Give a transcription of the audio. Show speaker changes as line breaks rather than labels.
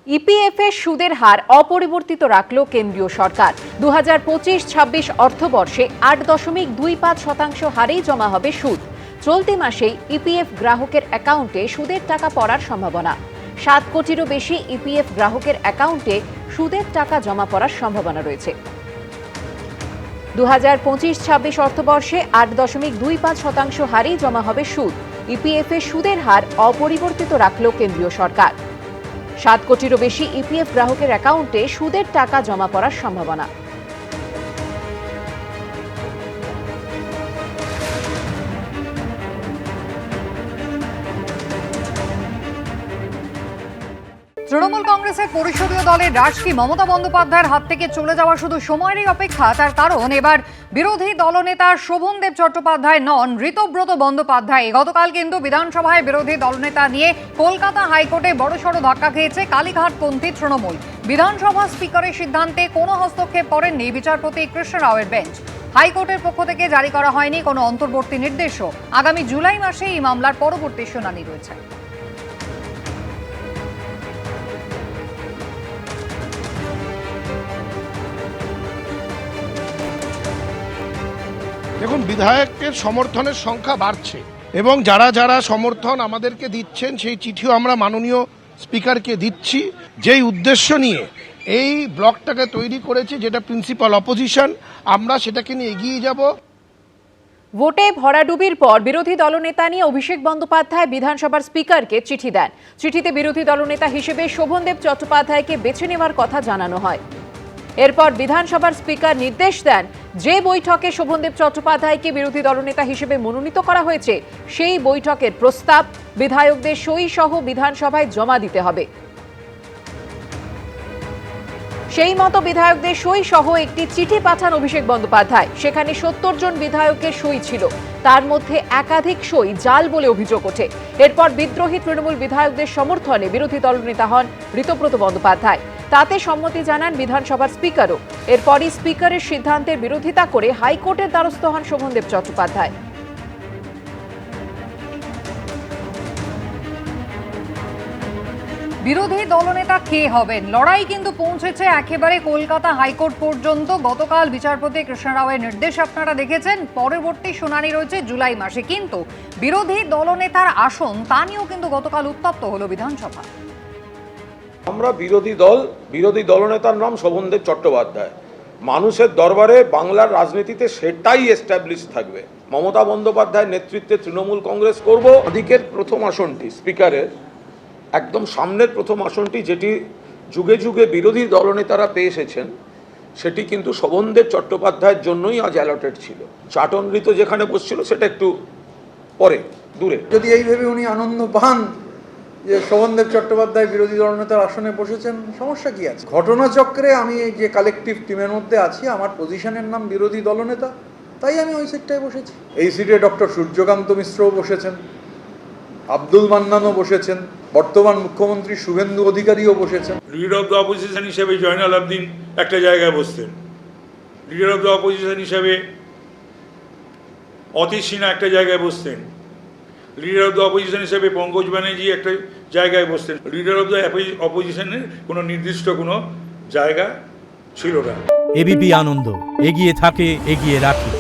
EPF এর সুদের হার অপরিবর্তিত রাখল কেন্দ্রীয় সরকার। 2025-26 অর্থবর্ষে 8.25% হারেই জমা হবে সুদ। চলতি মাসেই ইপিএফ গ্রাহকের অ্যাকাউন্টে সুদের টাকা পড়ার সম্ভাবনা। 7 কোটিরও বেশি ইপিএফ গ্রাহকের অ্যাকাউন্টে সুদের টাকা জমা পড়ার সম্ভাবনা রয়েছে। 2025-26 অর্থবর্ষে 8.25% হারেই জমা হবে সুদ। ইপিএফ এর সুদের হার অপরিবর্তিত রাখল কেন্দ্রীয় সরকার। 7 কোটিরও বেশি ইপিএফ গ্রাহকের অ্যাকাউন্টে সুদের টাকা জমা পড়ার সম্ভাবনা।
তৃণমূল কংগ্রেসের পরিষদীয় দলের রাশ কি মমতা বন্দ্যোপাধ্যায়ের হাত থেকে চলে যাওয়া শুধু সময়েরই অপেক্ষা? তার কারণ এবার বিরোধী দলনেতা শোভনদেব চট্টোপাধ্যায় নন, ঋতব্রত বন্দ্যোপাধ্যায়। গতকাল কিন্তু বিধানসভায় বিরোধী দলনেতা নিয়ে কলকাতা হাইকোর্টে বড়সড় ধাক্কা খেয়েছে কালীঘাটপন্থী তৃণমূল। বিধানসভা স্পিকারের সিদ্ধান্তে কোনো হস্তক্ষেপ করেননি বিচারপতি কৃষ্ণ রাওয়ের বেঞ্চ। হাইকোর্টের পক্ষ থেকে জারি করা হয়নি কোনো অন্তর্বর্তী নির্দেশও। আগামী জুলাই মাসে এই মামলার পরবর্তী শুনানি রয়েছে।
দেখুন, বিধায়কের সমর্থনের সংখ্যা বাড়ছে এবং যারা যারা সমর্থন আমাদেরকে দিচ্ছেন সেই চিঠিও আমরা মাননীয় স্পিকারকে দিচ্ছি। যেই উদ্দেশ্য নিয়ে এই ব্লকটাকে তৈরি করেছে, যেটা প্রিন্সিপাল অপোজিশন, আমরা সেটাকে নিয়ে এগিয়ে যাব।
ভোটে ভরাডুবির পর বিরোধী দলনেতা নিয়ে অভিষেক বন্দ্যোপাধ্যায় বিধানসভার স্পিকারকে চিঠি দেন। চিঠিতে বিরোধী দলনেতা হিসেবে শোভনদেব চট্টোপাধ্যায়কে বেছে নেওয়ার কথা জানানো হয়। এরপর বিধানসভার স্পিকার নির্দেশ দেন, যে বৈঠকে শোভনদেব চট্টোপাধ্যায়কে বিরোধী দলনেতা হিসেবে মনোনীত করা হয়েছে সেই বৈঠকের প্রস্তাব বিধায়কদের সই সহ বিধানসভায় জমা দিতে হবে। সেই মতো বিধায়কদের সই সহ একটি চিঠি পাঠান অভিষেক বন্দ্যোপাধ্যায়। সেখানে 70 জন বিধায়কের সই ছিল, তার মধ্যে একাধিক সই জাল বলে অভিযোগ ওঠে। এরপর বিদ্রোহী তৃণমূল বিধায়কদের সমর্থনে বিরোধী দলনেতা হন ঋতব্রত বন্দ্যোপাধ্যায়। তাতে সম্মতি জানান বিধানসভার স্পিকারও। এরপরই স্পিকারের সিদ্ধান্তের বিরোধিতা করে হাইকোর্টের দ্বারস্থ হন শোভনদেব চট্টোপাধ্যায়।
বিরোধী দলনেতা কে হবেন, লড়াই কিন্তু পৌঁছেছে একেবারে কলকাতা হাইকোর্ট পর্যন্ত। গতকাল বিচারপতি কৃষ্ণ রাওয়ের নির্দেশ আপনারা দেখেছেন, পরবর্তী শুনানি রয়েছে জুলাই মাসে। কিন্তু বিরোধী দলনেতার আসন তা নিয়েও কিন্তু গতকাল উত্তপ্ত হলো বিধানসভা।
আমরা বিরোধী দলনেতার নাম শোভনদেব চট্টোপাধ্যায়। মানুষের দরবারে বাংলার রাজনীতিতে সেটাই এস্টাবলিশ থাকবে। মমতা বন্দ্যোপাধ্যায়ের নেতৃত্বে তৃণমূল কংগ্রেস করব। ওদিকের প্রথম আসনটি, স্পিকারের একদম সামনের প্রথম আসনটি, যেটি যুগে যুগে বিরোধী দলনেতারা পেয়ে এসেছেন, সেটি কিন্তু শোভনদেব চট্টোপাধ্যায়ের জন্যই আজ অ্যালটেড ছিল। চাটনৃত যেখানে বসছিল সেটা একটু পরে, দূরে।
যদি এই ভেবে উনি আনন্দ পান যে শোভনদেব চট্টোপাধ্যায় বিরোধী দলনেতার আসনে বসেছেন, সমস্যা কি আছে? ঘটনাচক্রে আমি এই যে কালেকটিভ টিমের মধ্যে আছি, আমার পজিশনের নাম বিরোধী দলনেতা, তাই আমি ওই সিটটায় বসেছি। এই সিটে ডক্টর সূর্যকান্ত মিশ্রও বসেছেন, আব্দুল মান্নানও বসেছেন, বর্তমান মুখ্যমন্ত্রী শুভেন্দু অধিকারীও বসেছেন।
লিডার অফ দ্য অপোজিশন হিসেবে জয়নাল আবদিন একটা জায়গায় বসতেন, লিডার অফ দ্য অপোজিশন হিসেবে অতীশ সিনহা একটা জায়গায় বসতেন, লিডার অফ দ্য অপোজিশন হিসেবে পঙ্কজ ব্যানার্জি একটা জায়গায় বসতেন। লিডার অফ দ্য অপোজিশনের কোনো নির্দিষ্ট কোনো জায়গা ছিল না।
এবিপি আনন্দ, এগিয়ে থাকে, এগিয়ে রাখে।